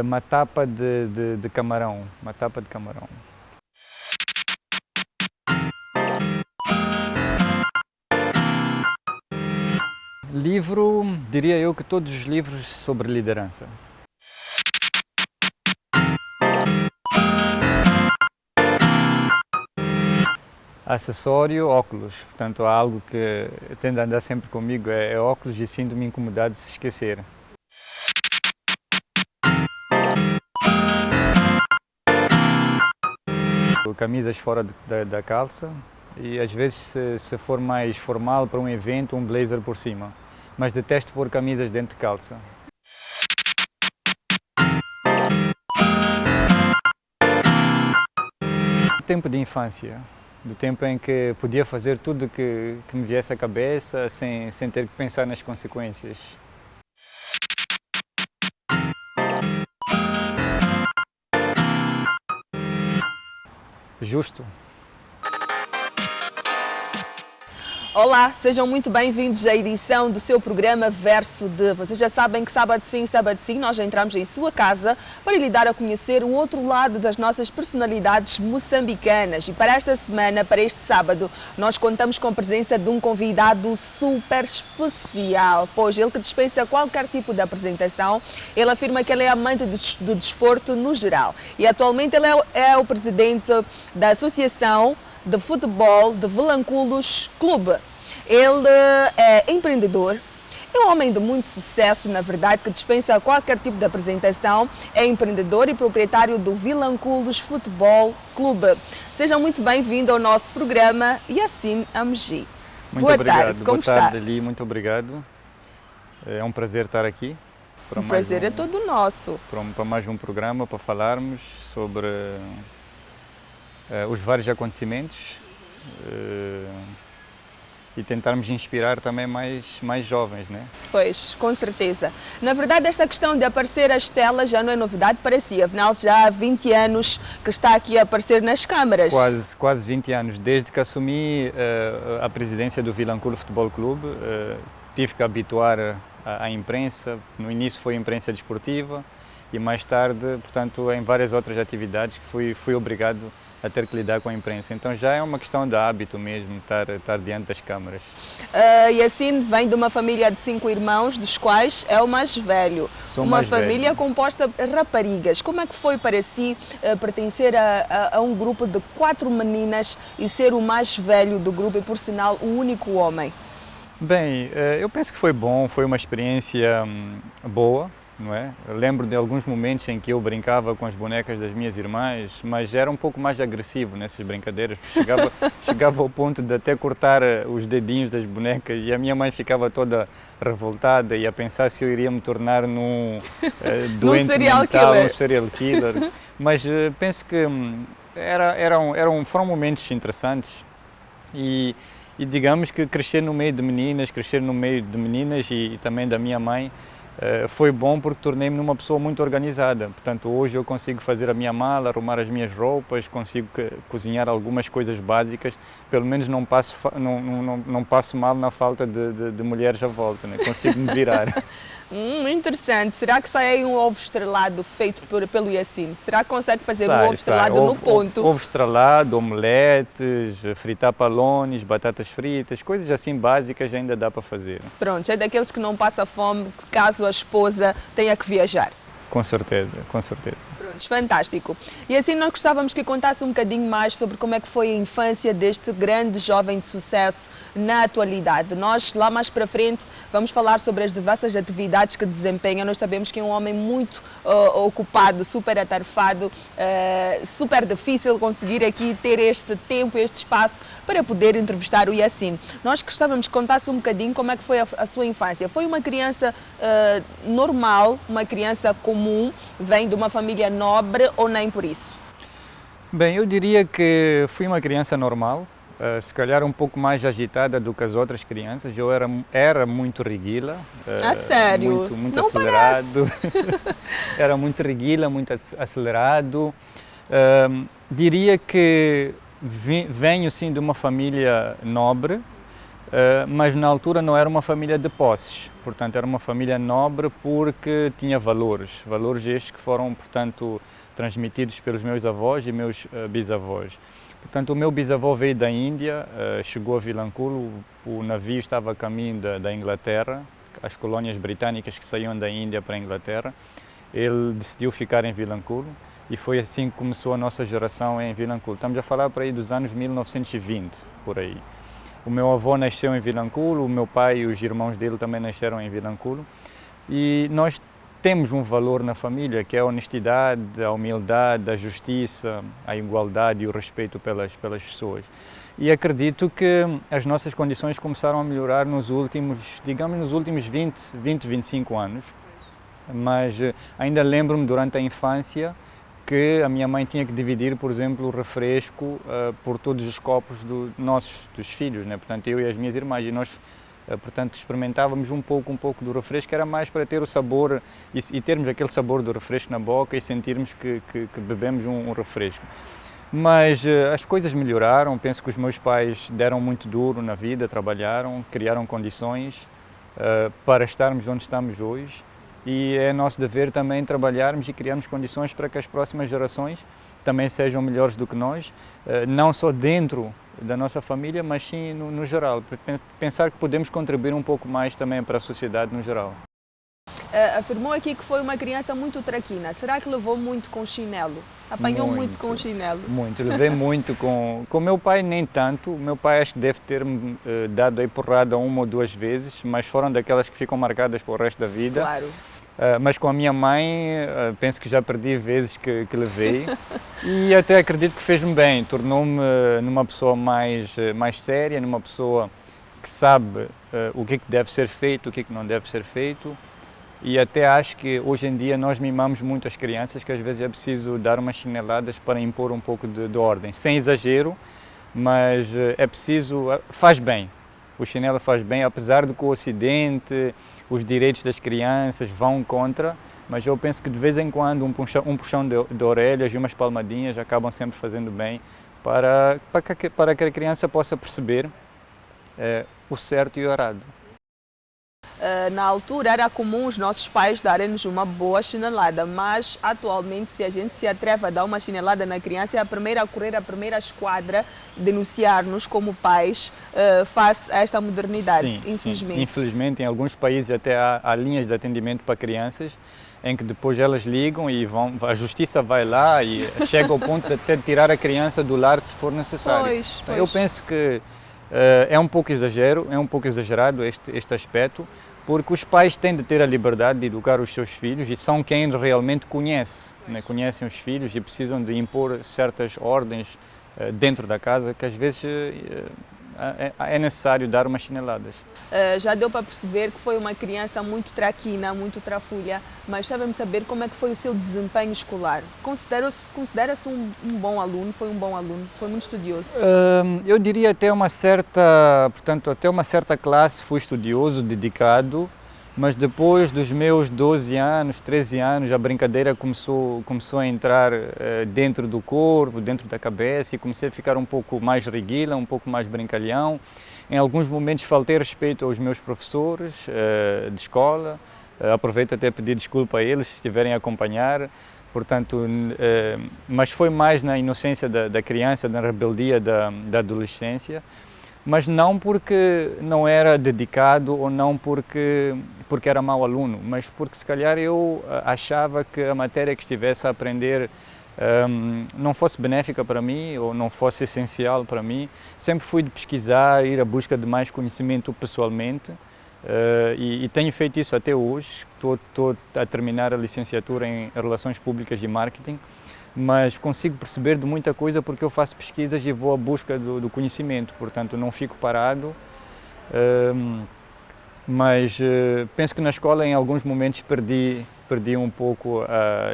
uma tapa de camarão, uma tapa de camarão. Livro, diria eu que todos os livros sobre liderança. Acessório, óculos. Portanto, há algo que tende a andar sempre comigo, é óculos, e sinto-me incomodado se esquecer. Camisas fora da calça e às vezes se for mais formal para um evento, um blazer por cima. Mas detesto pôr camisas dentro de calça. Tempo de infância, do tempo em que podia fazer tudo que me viesse à cabeça sem ter que pensar nas consequências. Justo. Olá, sejam muito bem-vindos à edição do seu programa Verso de. Vocês já sabem que sábado sim, nós já entramos em sua casa para lhe dar a conhecer o outro lado das nossas personalidades moçambicanas. E para esta semana, para este sábado, nós contamos com a presença de um convidado super especial, pois ele que dispensa qualquer tipo de apresentação, ele afirma que ele é amante do desporto no geral. E atualmente ele é o presidente da Associação de Futebol de Vilanculos Clube. Ele é empreendedor, é um homem de muito sucesso, na verdade, que dispensa qualquer tipo de apresentação, é empreendedor e proprietário do Vilanculos Futebol Clube. Seja muito bem-vindo ao nosso programa, Yassine Amji. Boa tarde, como está? Boa tarde, Ali, muito obrigado. É um prazer estar aqui. O prazer é todo nosso. Para mais um programa, para falarmos sobre os vários acontecimentos e tentarmos inspirar também mais jovens, né? Pois, com certeza. Na verdade, esta questão de aparecer às telas já não é novidade para si, afinal já há 20 anos que está aqui a aparecer nas câmaras. Quase 20 anos, desde que assumi a presidência do Vilanculos Futebol Clube, tive que habituar à imprensa. No início foi imprensa desportiva e mais tarde, portanto, em várias outras atividades que fui obrigado a ter que lidar com a imprensa. Então já é uma questão de hábito mesmo, estar diante das câmaras. Yassine vem de uma família de 5 irmãos, dos quais é o mais velho. Sou uma mais família velho. Composta de raparigas. Como é que foi para si pertencer a um grupo de 4 meninas e ser o mais velho do grupo e, por sinal, o único homem? Bem, eu penso que foi bom, foi uma experiência boa. Não é? Eu lembro de alguns momentos em que eu brincava com as bonecas das minhas irmãs, mas era um pouco mais agressivo nessas brincadeiras. Chegava ao ponto de até cortar os dedinhos das bonecas e a minha mãe ficava toda revoltada e a pensar se eu iria me tornar num doente mental, um serial killer. Mas penso que foram momentos interessantes e digamos que crescer no meio de meninas e também da minha mãe, foi bom porque tornei-me numa pessoa muito organizada. Portanto, hoje eu consigo fazer a minha mala, arrumar as minhas roupas, consigo cozinhar algumas coisas básicas, pelo menos não passo mal na falta de mulheres à volta, né? Consigo me virar. Interessante. Será que sai aí um ovo estrelado feito pelo Yassine? Será que consegue fazer um ovo estrelado no ponto? Ovo estrelado, omeletes, fritar palones, batatas fritas, coisas assim básicas ainda dá para fazer. Pronto, é daqueles que não passa fome caso a esposa tenha que viajar. Com certeza, com certeza. Pronto, fantástico. E assim nós gostávamos que contasse um bocadinho mais sobre como é que foi a infância deste grande jovem de sucesso na atualidade. Nós, lá mais para frente, vamos falar sobre as diversas atividades que desempenha. Nós sabemos que é um homem muito ocupado, super atarefado, super difícil conseguir aqui ter este tempo, este espaço para poder entrevistar o Yassine. Nós gostávamos que contasse um bocadinho como é que foi a sua infância. Foi uma criança normal, uma criança comum, vem de uma família nobre ou nem por isso? Bem, eu diria que fui uma criança normal, se calhar um pouco mais agitada do que as outras crianças. Eu era muito reguila. Sério? Muito não acelerado. Era muito reguila, muito acelerado. Diria que venho sim de uma família nobre. mas na altura não era uma família de posses, portanto era uma família nobre porque tinha valores estes que foram, portanto, transmitidos pelos meus avós e meus bisavós. Portanto, o meu bisavô veio da Índia, chegou a Vilanculo, o navio estava a caminho da Inglaterra, as colónias britânicas que saíam da Índia para a Inglaterra. Ele decidiu ficar em Vilanculo e foi assim que começou a nossa geração em Vilanculo. Estamos a falar por aí dos anos 1920, por aí. O meu avô nasceu em Vilanculo, o meu pai e os irmãos dele também nasceram em Vilanculo. E nós temos um valor na família, que é a honestidade, a humildade, a justiça, a igualdade e o respeito pelas pessoas. E acredito que as nossas condições começaram a melhorar nos últimos, digamos, nos últimos 20, 25 anos. Mas ainda lembro-me durante a infância que a minha mãe tinha que dividir, por exemplo, o refresco por todos os copos dos filhos, né? Portanto, eu e as minhas irmãs, e nós portanto, experimentávamos um pouco do refresco, era mais para ter o sabor e termos aquele sabor do refresco na boca e sentirmos que bebemos um refresco. Mas as coisas melhoraram, penso que os meus pais deram muito duro na vida, trabalharam, criaram condições para estarmos onde estamos hoje e é nosso dever também trabalharmos e criarmos condições para que as próximas gerações também sejam melhores do que nós, não só dentro da nossa família, mas sim no geral, pensar que podemos contribuir um pouco mais também para a sociedade no geral. Afirmou aqui que foi uma criança muito traquina. Será que levou muito com chinelo? Apanhou muito com chinelo? Muito, levei muito com o meu pai nem tanto. O meu pai acho que deve ter-me dado aí porrada uma ou duas vezes, mas foram daquelas que ficam marcadas para o resto da vida. Claro. Mas com a minha mãe, penso que já perdi vezes que levei e até acredito que fez-me bem, tornou-me numa pessoa mais séria, numa pessoa que sabe o que deve ser feito, o que não deve ser feito e até acho que hoje em dia nós mimamos muito as crianças, que às vezes é preciso dar umas chineladas para impor um pouco de ordem, sem exagero, mas é preciso, faz bem, o chinelo faz bem, apesar de que o Ocidente, os direitos das crianças vão contra, mas eu penso que de vez em quando um puxão de orelhas e umas palmadinhas acabam sempre fazendo bem para que a criança possa perceber o certo e o errado. Na altura era comum os nossos pais darem-nos uma boa chinelada, mas atualmente se a gente se atreve a dar uma chinelada na criança é a primeira a correr, a primeira esquadra denunciar-nos como pais face a esta modernidade, sim, infelizmente. Sim. Infelizmente em alguns países até há linhas de atendimento para crianças em que depois elas ligam e a justiça vai lá e chega ao ponto de até tirar a criança do lar se for necessário. Pois. Eu penso que é um pouco exagerado este aspecto, porque os pais têm de ter a liberdade de educar os seus filhos e são quem realmente conhecem os filhos e precisam de impor certas ordens dentro da casa que às vezes é necessário dar umas chineladas. Já deu para perceber que foi uma criança muito traquina, muito trafulha, mas sabemos saber como é que foi o seu desempenho escolar. Considera-se um bom aluno, foi um bom aluno, foi muito estudioso? Eu diria até uma certa classe fui estudioso, dedicado, mas depois dos meus 12 anos, 13 anos, a brincadeira começou a entrar dentro do corpo, dentro da cabeça e comecei a ficar um pouco mais reguila, um pouco mais brincalhão. Em alguns momentos faltei respeito aos meus professores de escola, aproveito até pedir desculpa a eles se estiverem a acompanhar, portanto, mas foi mais na inocência da criança, na rebeldia da adolescência, mas não porque não era dedicado ou não porque era mau aluno, mas porque se calhar eu achava que a matéria que estivesse a aprender não fosse benéfica para mim ou não fosse essencial para mim. Sempre fui de pesquisar, ir à busca de mais conhecimento pessoalmente e tenho feito isso até hoje. Estou a terminar a licenciatura em Relações Públicas e Marketing, mas consigo perceber de muita coisa porque eu faço pesquisas e vou à busca do conhecimento, portanto não fico parado. Mas penso que na escola em alguns momentos perdi um pouco,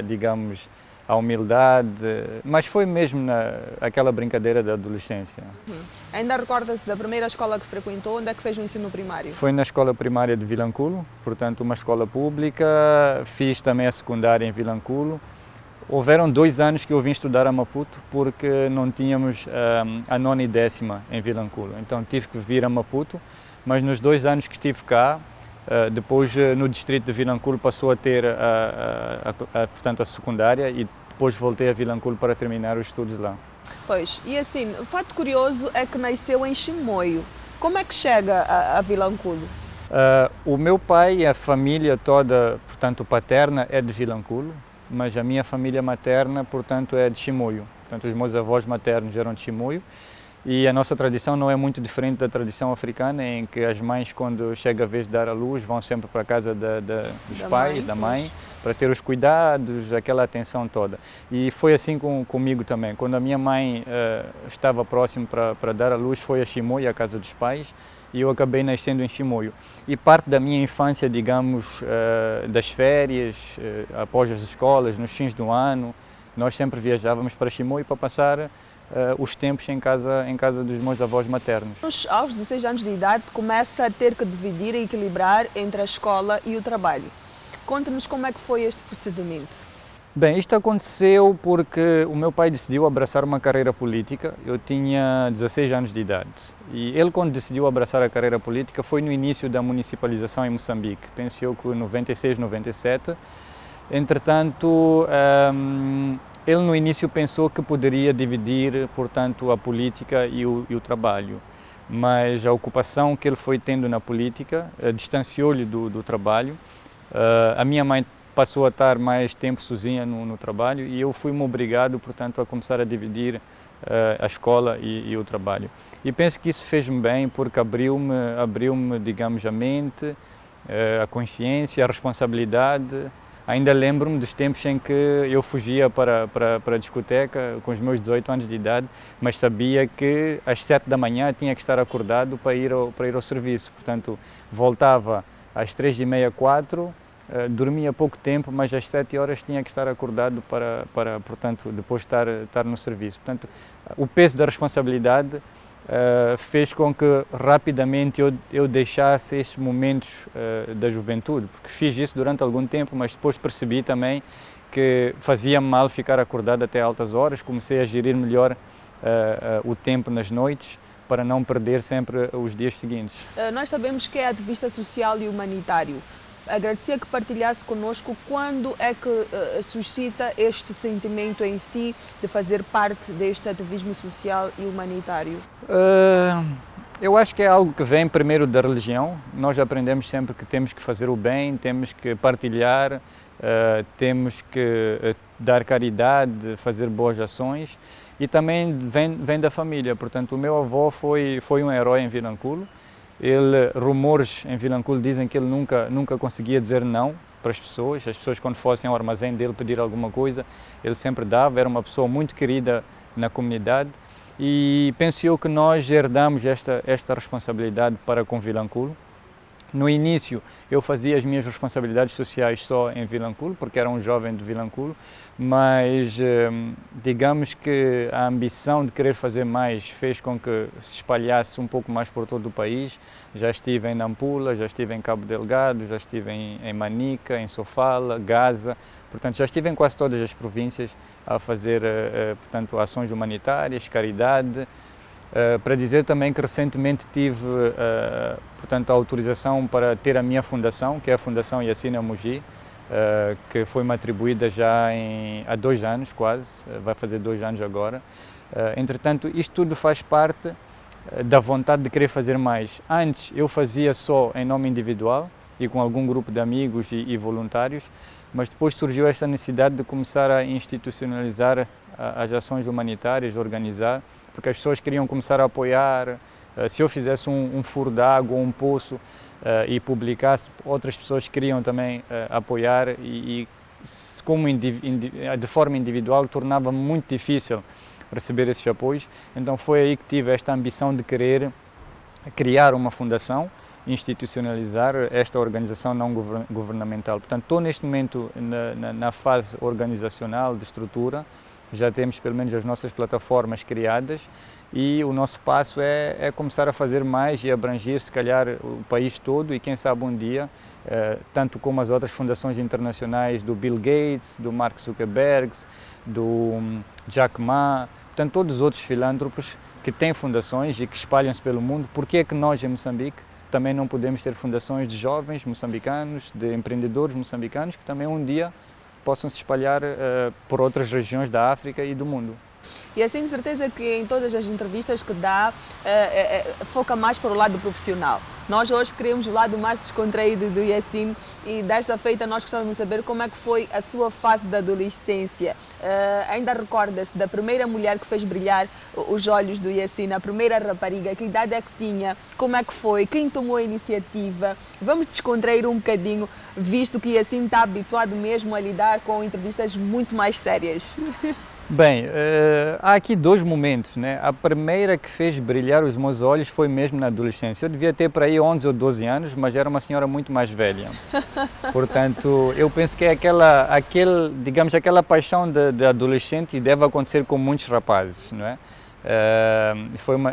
digamos, a humildade, mas foi mesmo aquela brincadeira da adolescência. Ainda recorda-se da primeira escola que frequentou? Onde é que fez o ensino primário? Foi na escola primária de Vilanculo, portanto uma escola pública, fiz também a secundária em Vilanculo. Houveram 2 anos que eu vim estudar a Maputo porque não tínhamos a nona e décima em Vilanculo. Então tive que vir a Maputo, mas nos 2 anos que estive cá, depois no distrito de Vilanculo passou a ter portanto, a secundária e depois voltei a Vilanculo para terminar os estudos lá. Pois, e assim, o fato curioso é que nasceu em Chimoio. Como é que chega a Vilanculo? O meu pai e a família toda, portanto paterna, é de Vilanculo, mas a minha família materna, portanto, é de Chimoio. Portanto, os meus avós maternos eram de Chimoio e a nossa tradição não é muito diferente da tradição africana, em que as mães, quando chega a vez de dar à luz, vão sempre para a casa dos pais, da mãe, para ter os cuidados, aquela atenção toda. E foi assim comigo também. Quando a minha mãe estava próximo para dar à luz, foi a Chimoio, a casa dos pais, e eu acabei nascendo em Chimoio. E parte da minha infância, digamos, das férias, após as escolas, nos fins do ano, nós sempre viajávamos para Chimoio para passar os tempos em casa dos meus avós maternos. Aos 16 anos de idade, começa a ter que dividir e equilibrar entre a escola e o trabalho. Conte-nos como é que foi este procedimento. Bem, isto aconteceu porque o meu pai decidiu abraçar uma carreira política. Eu tinha 16 anos de idade e ele, quando decidiu abraçar a carreira política, foi no início da municipalização em Moçambique, penso eu que 96, 97. Entretanto, ele no início pensou que poderia dividir, portanto, a política e o trabalho, mas a ocupação que ele foi tendo na política distanciou-lhe do trabalho. A minha mãe passou a estar mais tempo sozinha no trabalho e eu fui-me obrigado, portanto, a começar a dividir a escola e o trabalho. E penso que isso fez-me bem porque abriu-me, digamos, a mente, a consciência, a responsabilidade. Ainda lembro-me dos tempos em que eu fugia para a discoteca com os meus 18 anos de idade, mas sabia que às 7 da manhã tinha que estar acordado para ir ao serviço. Portanto, voltava às 3h30, 4h, dormia pouco tempo, mas às 7 horas tinha que estar acordado para portanto, depois estar no serviço. Portanto, o peso da responsabilidade fez com que rapidamente eu deixasse estes momentos da juventude, porque fiz isso durante algum tempo, mas depois percebi também que fazia mal ficar acordado até altas horas. Comecei a gerir melhor o tempo nas noites para não perder sempre os dias seguintes. Nós sabemos que é ativista social e humanitário. Agradecia que partilhasse connosco quando é que suscita este sentimento em si de fazer parte deste ativismo social e humanitário. Eu acho que é algo que vem primeiro da religião. Nós aprendemos sempre que temos que fazer o bem, temos que partilhar, temos que dar caridade, fazer boas ações, e também vem da família. Portanto, o meu avô foi um herói em Vilanculo. Rumores em Vilanculo dizem que ele nunca conseguia dizer não para as pessoas quando fossem ao armazém dele pedir alguma coisa, ele sempre dava. Era uma pessoa muito querida na comunidade e penso eu que nós herdamos esta responsabilidade para com Vilanculo. No início eu fazia as minhas responsabilidades sociais só em Vilanculo, porque era um jovem de Vilanculo, mas digamos que a ambição de querer fazer mais fez com que se espalhasse um pouco mais por todo o país. Já estive em Nampula, já estive em Cabo Delgado, já estive em Manica, em Sofala, Gaza, portanto já estive em quase todas as províncias a fazer portanto, ações humanitárias, caridade. Para dizer também que recentemente tive portanto, a autorização para ter a minha fundação, que é a Fundação Yacine Amogi, que foi-me atribuída já há 2 anos quase, vai fazer 2 anos agora. Entretanto, isto tudo faz parte da vontade de querer fazer mais. Antes eu fazia só em nome individual e com algum grupo de amigos e voluntários, mas depois surgiu esta necessidade de começar a institucionalizar as ações humanitárias, organizar, porque as pessoas queriam começar a apoiar. Se eu fizesse um furo de água ou um poço e publicasse, outras pessoas queriam também apoiar e como de forma individual tornava muito difícil receber esses apoios. Então foi aí que tive esta ambição de querer criar uma fundação, institucionalizar esta organização não governamental. Portanto, estou neste momento na fase organizacional de estrutura. Já temos pelo menos as nossas plataformas criadas e o nosso passo é começar a fazer mais e abranger, se calhar, o país todo e quem sabe um dia, tanto como as outras fundações internacionais do Bill Gates, do Mark Zuckerberg, do Jack Ma, portanto todos os outros filântropos que têm fundações e que espalham-se pelo mundo, porque é que nós em Moçambique também não podemos ter fundações de jovens moçambicanos, de empreendedores moçambicanos que também um dia possam se espalhar por outras regiões da África e do mundo. E assim, de certeza que em todas as entrevistas que dá, foca mais para o lado profissional. Nós hoje queremos o lado mais descontraído do Yacine e desta feita nós gostávamos de saber como é que foi a sua fase da adolescência. Ainda recorda-se da primeira mulher que fez brilhar os olhos do Yacine, a primeira rapariga, que idade é que tinha, como é que foi, quem tomou a iniciativa? Vamos descontrair um bocadinho, visto que Yacine está habituado mesmo a lidar com entrevistas muito mais sérias. Bem, há aqui dois momentos, né? A primeira que fez brilhar os meus olhos foi mesmo na adolescência. Eu devia ter por aí 11 ou 12 anos, mas era uma senhora muito mais velha. Portanto, eu penso que é aquela paixão de adolescente e deve acontecer com muitos rapazes, não é?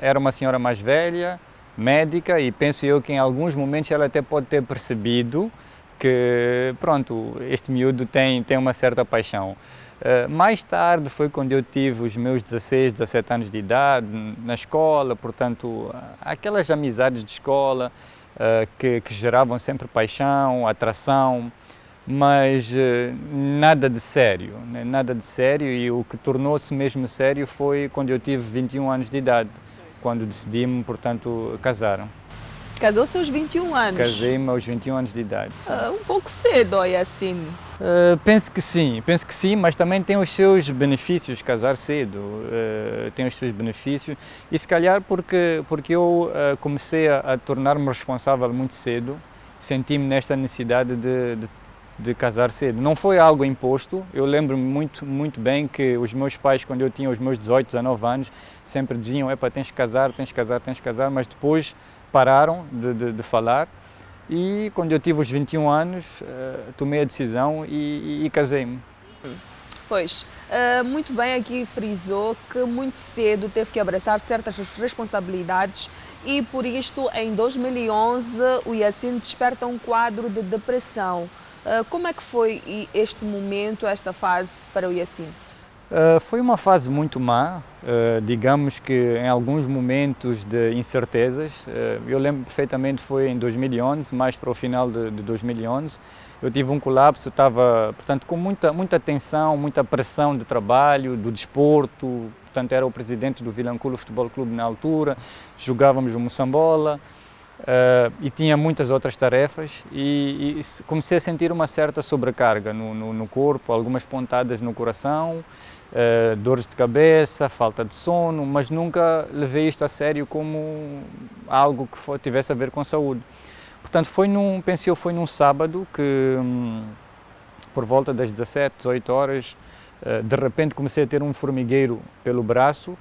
Era uma senhora mais velha, médica, e penso eu que em alguns momentos ela até pode ter percebido que, pronto, este miúdo tem uma certa paixão. Mais tarde foi quando eu tive os meus 16, 17 anos de idade, na escola, portanto, aquelas amizades de escola que geravam sempre paixão, atração, mas nada de sério, né? Nada de sério, e o que tornou-se mesmo sério foi quando eu tive 21 anos de idade, quando decidi-me, portanto, casar. Casou-se aos 21 anos? Casei-me aos 21 anos de idade. Um pouco cedo, olha assim. Penso que sim, mas também tem os seus benefícios casar cedo, tem os seus benefícios, e se calhar porque eu comecei a tornar-me responsável muito cedo, senti-me nesta necessidade de casar cedo. Não foi algo imposto, eu lembro-me muito bem que os meus pais, quando eu tinha os meus 18, 19 anos, sempre diziam, tens que casar, mas depois pararam de falar, e quando eu tive os 21 anos tomei a decisão e casei-me. Pois, muito bem aqui frisou que muito cedo teve que abraçar certas responsabilidades e por isto em 2011 o Yacine desperta um quadro de depressão. Como é que foi este momento, esta fase para o Yacine? Foi uma fase muito má, digamos que em alguns momentos de incertezas. Eu lembro perfeitamente, foi em 2011, mais para o final de 2011, eu tive um colapso, estava, portanto, com muita tensão, muita pressão de trabalho, do desporto, portanto, era o presidente do Vilanculo Futebol Clube na altura, jogávamos o Moçambola, e tinha muitas outras tarefas e comecei a sentir uma certa sobrecarga no corpo, algumas pontadas no coração, dores de cabeça, falta de sono, mas nunca levei isto a sério como algo que tivesse a ver com saúde. Portanto, foi num sábado que, por volta das 17, 18 horas, de repente comecei a ter um formigueiro pelo braço,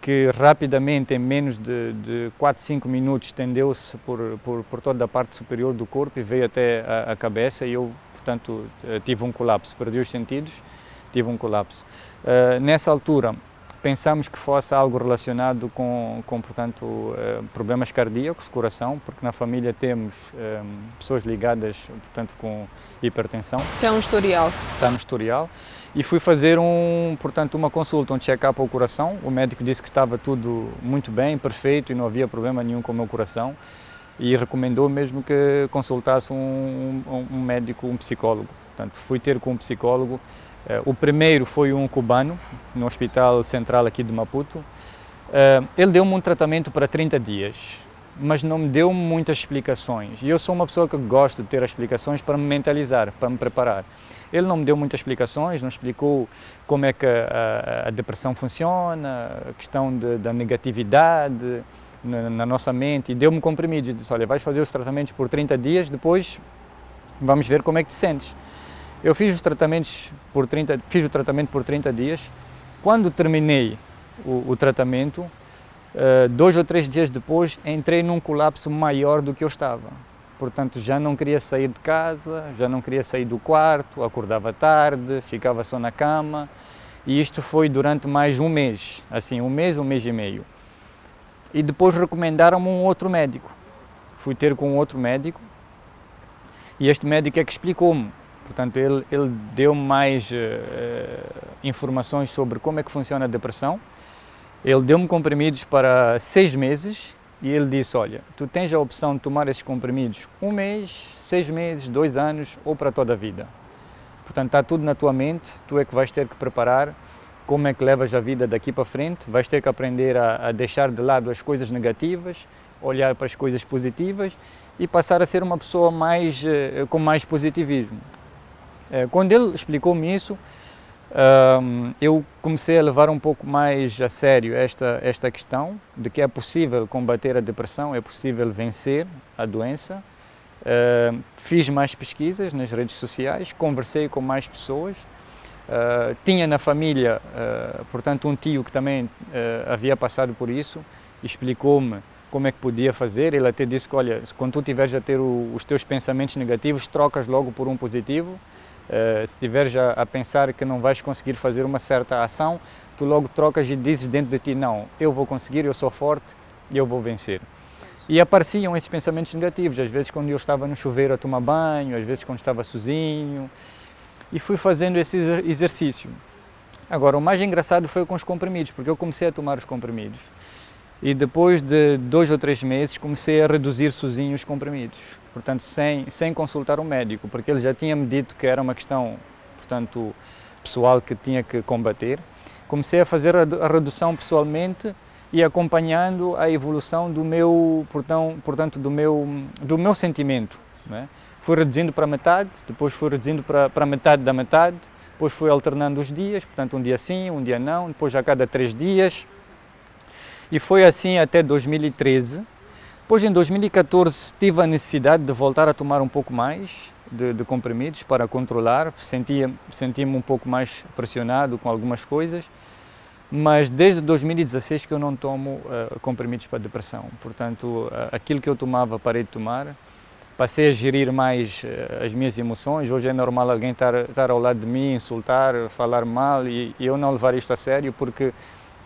que rapidamente, em menos de 4, 5 minutos, estendeu-se por toda a parte superior do corpo e veio até a cabeça, e eu, portanto, tive um colapso, perdi os sentidos, tive um colapso. Nessa altura, pensamos que fosse algo relacionado com portanto, problemas cardíacos, coração, porque na família temos pessoas ligadas, portanto, com hipertensão. Tem um historial. Está no historial. E fui fazer portanto, uma consulta, um check-up ao coração. O médico disse que estava tudo muito bem, perfeito, e não havia problema nenhum com o meu coração. E recomendou mesmo que consultasse um médico, um psicólogo. Portanto, fui ter com um psicólogo. O primeiro foi um cubano, no Hospital Central aqui de Maputo. Ele deu-me um tratamento para 30 dias, mas não me deu muitas explicações. E eu sou uma pessoa que gosto de ter explicações para me mentalizar, para me preparar. Ele não me deu muitas explicações, não explicou como é que a depressão funciona, a questão da negatividade na nossa mente, e deu-me comprimidos. Ele disse, olha, vais fazer os tratamentos por 30 dias, depois vamos ver como é que te sentes. Eu fiz o tratamento por 30 dias. Quando terminei o tratamento, 2 ou 3 dias depois, entrei num colapso maior do que eu estava. Portanto, já não queria sair de casa, já não queria sair do quarto, acordava tarde, ficava só na cama. E isto foi durante mais um mês, assim, um mês e meio. e depois recomendaram-me um outro médico. Fui ter com um outro médico e este médico é que explicou-me. Portanto, ele deu-me mais informações sobre como é que funciona a depressão. Ele deu-me comprimidos para 6 meses e ele disse, olha, tu tens a opção de tomar esses comprimidos 1 mês, 6 meses, 2 anos ou para toda a vida. Portanto, está tudo na tua mente, tu é que vais ter que preparar como é que levas a vida daqui para frente, vais ter que aprender a deixar de lado as coisas negativas, olhar para as coisas positivas e passar a ser uma pessoa com mais positivismo. Quando ele explicou-me isso, eu comecei a levar um pouco mais a sério esta questão de que é possível combater a depressão, é possível vencer a doença. Fiz mais pesquisas nas redes sociais, conversei com mais pessoas. Tinha na família, portanto, um tio que também havia passado por isso, explicou-me como é que podia fazer. Ele até disse que, olha, quando tu estiveres a ter os teus pensamentos negativos, trocas logo por um positivo. Se estiveres a pensar que não vais conseguir fazer uma certa ação, tu logo trocas e dizes dentro de ti, não, eu vou conseguir, eu sou forte e eu vou vencer. E apareciam esses pensamentos negativos, às vezes quando eu estava no chuveiro a tomar banho, às vezes quando estava sozinho, e fui fazendo esse exercício. Agora, o mais engraçado foi com os comprimidos, porque eu comecei a tomar os comprimidos e depois de 2 ou 3 meses comecei a reduzir sozinho os comprimidos, portanto sem consultar um médico, porque ele já tinha-me dito que era uma questão, portanto, pessoal que tinha que combater. Comecei a fazer a redução pessoalmente e acompanhando a evolução do meu, portanto, do meu sentimento, não é? Fui reduzindo para metade, depois fui reduzindo para metade da metade, depois fui alternando os dias, portanto um dia sim, um dia não, depois a cada 3 dias. E foi assim até 2013. Depois em 2014 tive a necessidade de voltar a tomar um pouco mais de comprimidos para controlar, sentia-me um pouco mais pressionado com algumas coisas, mas desde 2016 que eu não tomo comprimidos para depressão. Portanto, aquilo que eu tomava parei de tomar, passei a gerir mais as minhas emoções. Hoje é normal alguém estar ao lado de mim, insultar, falar mal e eu não levar isto a sério porque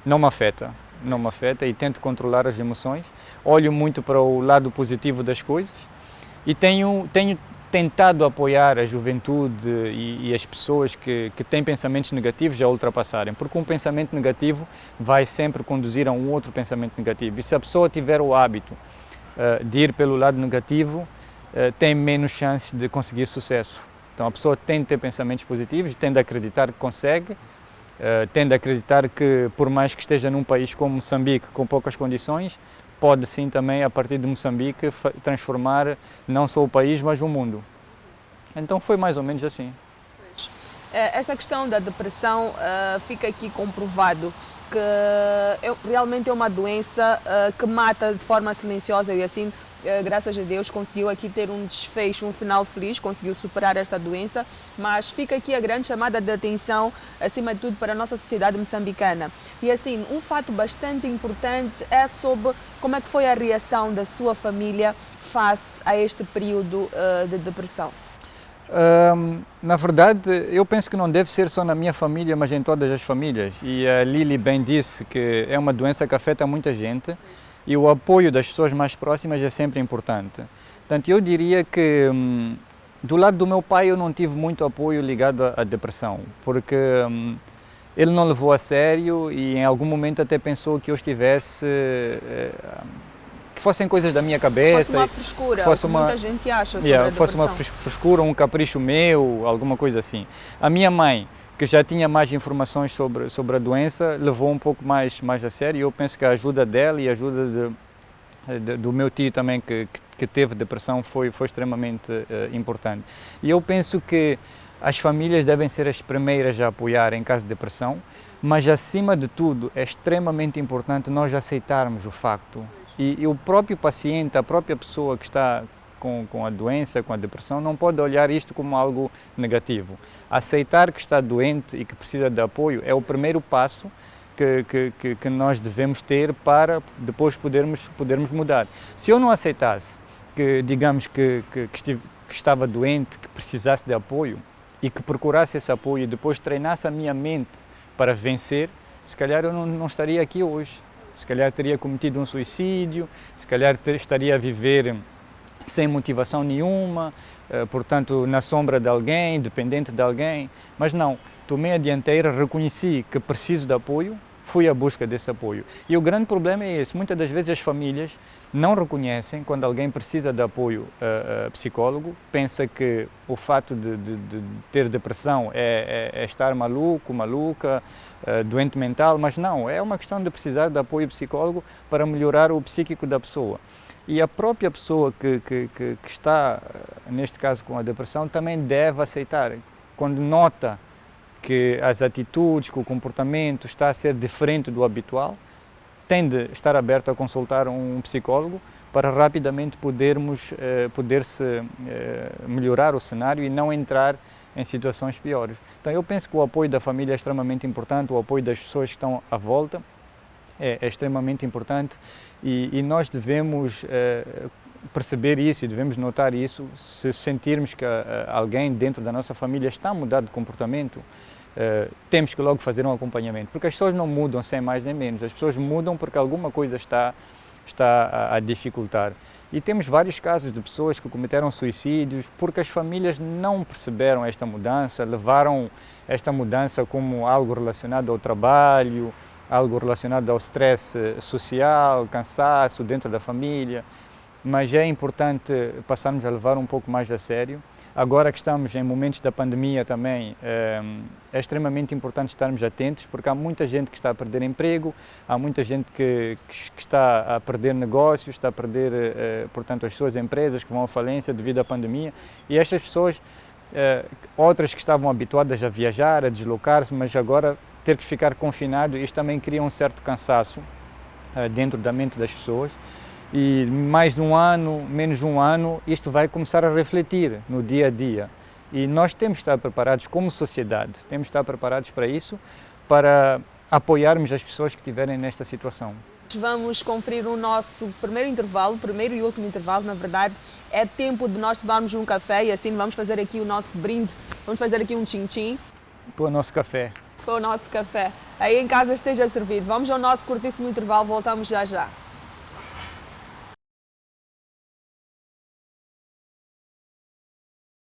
não me afeta e tento controlar as emoções. Olho muito para o lado positivo das coisas e tenho tentado apoiar a juventude e as pessoas que têm pensamentos negativos a ultrapassarem, porque um pensamento negativo vai sempre conduzir a um outro pensamento negativo, e se a pessoa tiver o hábito de ir pelo lado negativo, tem menos chances de conseguir sucesso. Então a pessoa tem de ter pensamentos positivos, tem de acreditar que consegue, tem de acreditar que, por mais que esteja num país como Moçambique, com poucas condições, pode sim também, a partir de Moçambique, transformar não só o país, mas o mundo. Então foi mais ou menos assim. Esta questão da depressão fica aqui comprovado que realmente é uma doença que mata de forma silenciosa e assim, graças a Deus, conseguiu aqui ter um desfecho, um final feliz, conseguiu superar esta doença, mas fica aqui a grande chamada de atenção, acima de tudo, para a nossa sociedade moçambicana. E assim, um fato bastante importante é sobre como é que foi a reação da sua família face a este período de depressão. Na verdade, eu penso que não deve ser só na minha família, mas em todas as famílias. E a Lili bem disse que é uma doença que afeta muita gente e o apoio das pessoas mais próximas é sempre importante. Portanto, eu diria que do lado do meu pai eu não tive muito apoio ligado à depressão, porque ele não levou a sério e em algum momento até pensou que eu estivesse... que fossem coisas da minha cabeça. Fosse uma frescura, fosse uma, muita gente acha sobre a depressão. Fosse uma frescura, um capricho meu, alguma coisa assim. A minha mãe, que já tinha mais informações sobre a doença, levou um pouco mais a sério, e eu penso que a ajuda dela e a ajuda do meu tio também, que teve depressão, foi extremamente importante. E eu penso que as famílias devem ser as primeiras a apoiar em caso de depressão, mas acima de tudo é extremamente importante nós aceitarmos o facto. E o próprio paciente, a própria pessoa que está com a doença, com a depressão, não pode olhar isto como algo negativo. Aceitar que está doente e que precisa de apoio é o primeiro passo que nós devemos ter para depois podermos mudar. Se eu não aceitasse que, digamos, que estava doente, que precisasse de apoio e que procurasse esse apoio e depois treinasse a minha mente para vencer, se calhar eu não estaria aqui hoje. se calhar teria cometido um suicídio, se calhar estaria a viver sem motivação nenhuma, portanto na sombra de alguém, dependente de alguém, mas não, tomei a dianteira, reconheci que preciso de apoio, fui à busca desse apoio. E o grande problema é esse, muitas das vezes as famílias não reconhecem quando alguém precisa de apoio psicólogo, pensa que o fato de ter depressão é estar maluco, maluca, doente mental, mas não, é uma questão de precisar de apoio psicólogo para melhorar o psíquico da pessoa. E a própria pessoa que está, neste caso com a depressão, também deve aceitar, quando nota que as atitudes, que o comportamento está a ser diferente do habitual, tem de estar aberto a consultar um psicólogo para rapidamente poder-se melhorar o cenário e não entrar em situações piores. Então eu penso que o apoio da família é extremamente importante, o apoio das pessoas que estão à volta é extremamente importante e nós devemos perceber isso e devemos notar isso. Se sentirmos que alguém dentro da nossa família está a mudar de comportamento, temos que logo fazer um acompanhamento, porque as pessoas não mudam sem mais nem menos, as pessoas mudam porque alguma coisa está a dificultar. E temos vários casos de pessoas que cometeram suicídios porque as famílias não perceberam esta mudança, levaram esta mudança como algo relacionado ao trabalho, algo relacionado ao stress social, cansaço dentro da família, mas é importante passarmos a levar um pouco mais a sério. Agora que estamos em momentos da pandemia também, é extremamente importante estarmos atentos, porque há muita gente que está a perder emprego, há muita gente que está a perder negócios, está a perder, portanto, as suas empresas que vão à falência devido à pandemia, e estas pessoas, outras que estavam habituadas a viajar, a deslocar-se, mas agora ter que ficar confinado, isto também cria um certo cansaço dentro da mente das pessoas. E mais de um ano, menos de um ano, isto vai começar a refletir no dia a dia. E nós temos que estar preparados como sociedade, temos que estar preparados para isso, para apoiarmos as pessoas que estiverem nesta situação. Vamos conferir o nosso primeiro e último intervalo, na verdade, é tempo de nós tomarmos um café e assim vamos fazer aqui o nosso brinde, vamos fazer aqui um tchim-tchim. Para o nosso café. Para o nosso café. Aí em casa esteja servido. Vamos ao nosso curtíssimo intervalo, voltamos já já.